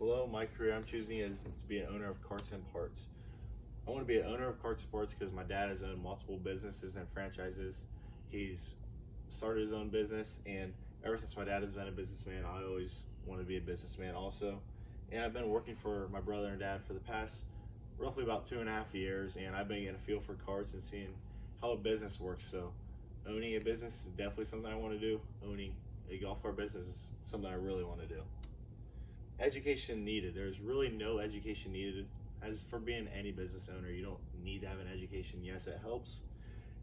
Hello, my career I'm choosing is to be an owner of Carts and Parts. I want to be an owner of Carts and Parts because my dad has owned multiple businesses and franchises. He's started his own business, and ever since my dad has been a businessman, I always want to be a businessman also. And I've been working for my brother and dad for the past roughly about 2.5 years, and I've been getting a feel for carts and seeing how a business works. So owning a business is definitely something I want to do. Owning a golf cart business is something I really want to do. Education needed. There's really no education needed. As for being any business owner, you don't need to have an education. Yes, it helps.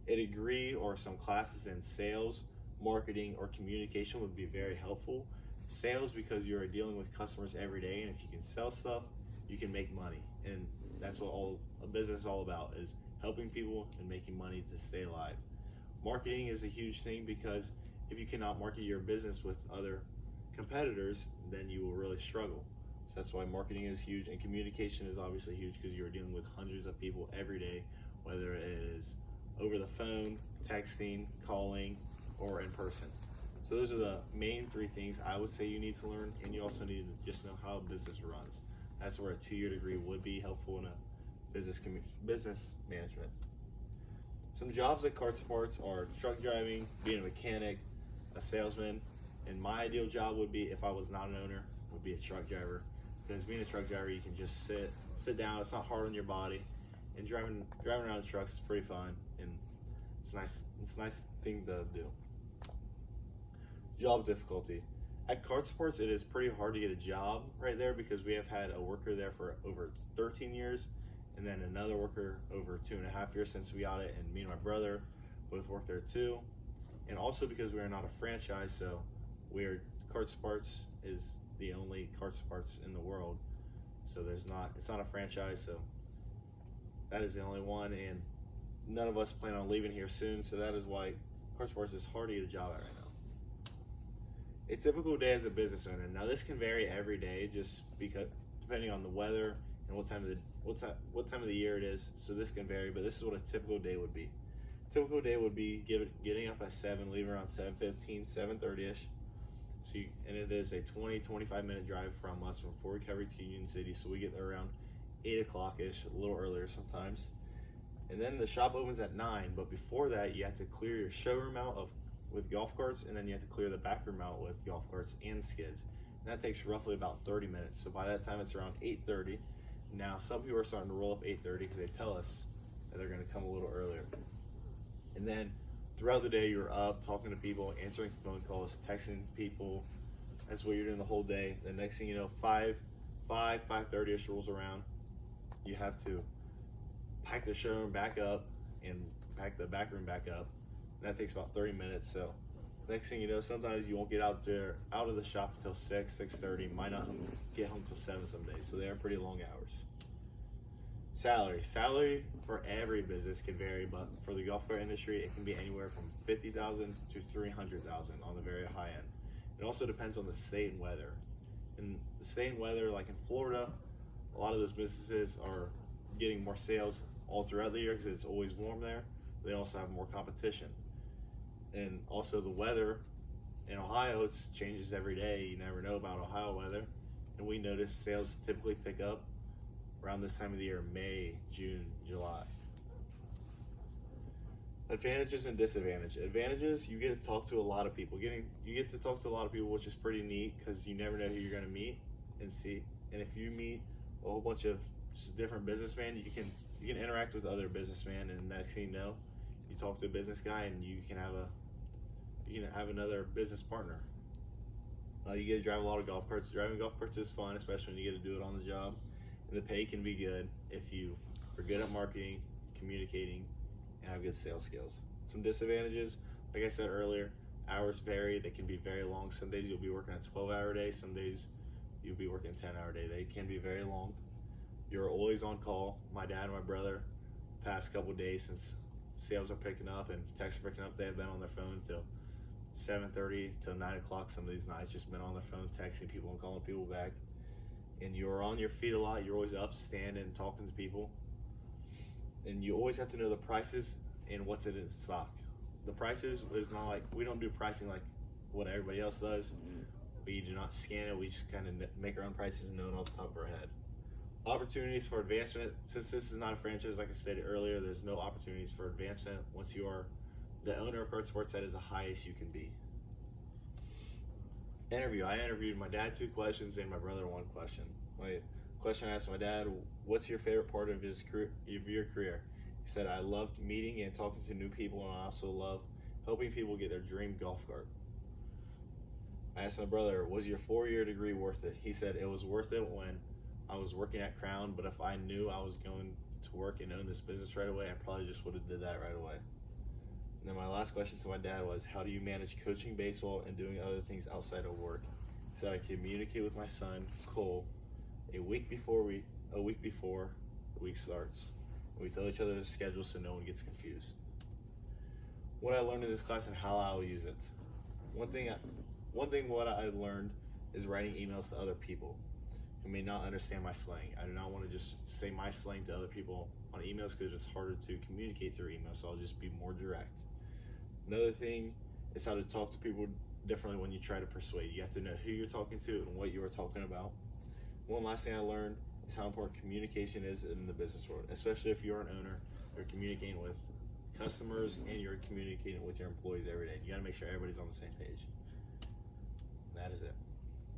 A degree or some classes in sales, marketing, or communication would be very helpful. Sales, because you're dealing with customers every day, and if you can sell stuff, you can make money. And that's what all a business is all about, is helping people and making money to stay alive. Marketing is a huge thing, because if you cannot market your business with other competitors, then you will really struggle. So that's why marketing is huge, and communication is obviously huge because you're dealing with hundreds of people every day, whether it is over the phone, texting, calling, or in person. So those are the main three things I would say you need to learn, and you also need to just know how a business runs. That's where a 2-year degree would be helpful in a business management. Some jobs at Carts and Parts are truck driving, being a mechanic, a salesman, and my ideal job would be, if I was not an owner, would be a truck driver. Because being a truck driver, you can just sit down. It's not hard on your body, and driving around the trucks is pretty fun, and it's nice. It's a nice thing to do. Job difficulty at Carts and Parts, it is pretty hard to get a job right there, because we have had a worker there for over 13 years, and then another worker over 2.5 years since we got it, and me and my brother both work there too. And also because we are not a franchise, so Carts and Parts is the only Carts and Parts in the world. So it's not a franchise, so that is the only one, and none of us plan on leaving here soon, so that is why Carts and Parts is hard to get a job at right now. A typical day as a business owner. Now this can vary every day, just because depending on the weather and what time of the year it is. So this can vary, but this is what a typical day would be. Typical day would be getting up at 7, leaving around 7:15, 7:30ish. And it is a 20-25 minute drive from us, from Fort Recovery to Union City. So we get there around 8 o'clock-ish, a little earlier sometimes. And then the shop opens at 9, but before that you have to clear your showroom out with golf carts, and then you have to clear the back room out with golf carts and skids. And that takes roughly about 30 minutes. So by that time it's around 8:30. Now some people are starting to roll up 8:30 because they tell us that they're going to come a little earlier. And then throughout the day, you're up talking to people, answering phone calls, texting people. That's what you're doing the whole day. The next thing you know, 5:30ish rolls around. You have to pack the showroom back up and pack the back room back up. And that takes about 30 minutes. So next thing you know, sometimes you won't get out of the shop until 6:30. Might not get home till 7 some days. So they are pretty long hours. Salary for every business can vary, but for the golf cart industry, it can be anywhere from $50,000 to $300,000 on the very high end. It also depends on the state and weather. In the state and weather, like in Florida, a lot of those businesses are getting more sales all throughout the year because it's always warm there. They also have more competition. And also the weather in Ohio, it changes every day. You never know about Ohio weather. And we notice sales typically pick up around this time of the year, May, June, July. Advantages and disadvantages. Advantages, you get to talk to a lot of people. You get to talk to a lot of people, which is pretty neat, because you never know who you're going to meet and see. And if you meet a whole bunch of just different businessmen, you can interact with other businessmen, and next thing you know, you talk to a business guy, and you can have another business partner. You get to drive a lot of golf carts. Driving golf carts is fun, especially when you get to do it on the job. And the pay can be good if you are good at marketing, communicating, and have good sales skills. Some disadvantages, like I said earlier, hours vary. They can be very long. Some days you'll be working a 12-hour day. Some days you'll be working a 10-hour day. They can be very long. You're always on call. My dad and my brother, past couple days, since sales are picking up and texts are picking up, they have been on their phone till 7:30 till 9 o'clock. Some of these nights, just been on their phone texting people and calling people back. And you're on your feet a lot. You're always up, standing, talking to people. And you always have to know the prices and what's in stock. The prices is not like, we don't do pricing like what everybody else does. We do not scan it. We just kind of make our own prices and know it off the top of our head. Opportunities for advancement. Since this is not a franchise, like I stated earlier, there's no opportunities for advancement once you are the owner of Kart Sports. That is the highest you can be. Interview. I interviewed my dad 2 questions and my brother 1 question. My question I asked my dad, what's your favorite part of your career? He said, I loved meeting and talking to new people, and I also love helping people get their dream golf cart. I asked my brother, was your 4-year degree worth it? He said, it was worth it when I was working at Crown, but if I knew I was going to work and own this business right away, I probably just would have did that right away. And then my last question to my dad was, how do you manage coaching baseball and doing other things outside of work? He said, I communicate with my son, Cole, a week before the week starts. And we tell each other the schedule so no one gets confused. What I learned in this class and how I will use it. One thing what I learned is writing emails to other people who may not understand my slang. I do not want to just say my slang to other people on emails because it's harder to communicate through email, so I'll just be more direct. Another thing is how to talk to people differently when you try to persuade. You have to know who you're talking to and what you are talking about. One last thing I learned is how important communication is in the business world, especially if you're an owner, you're communicating with customers and you're communicating with your employees every day. You got to make sure everybody's on the same page. That is it.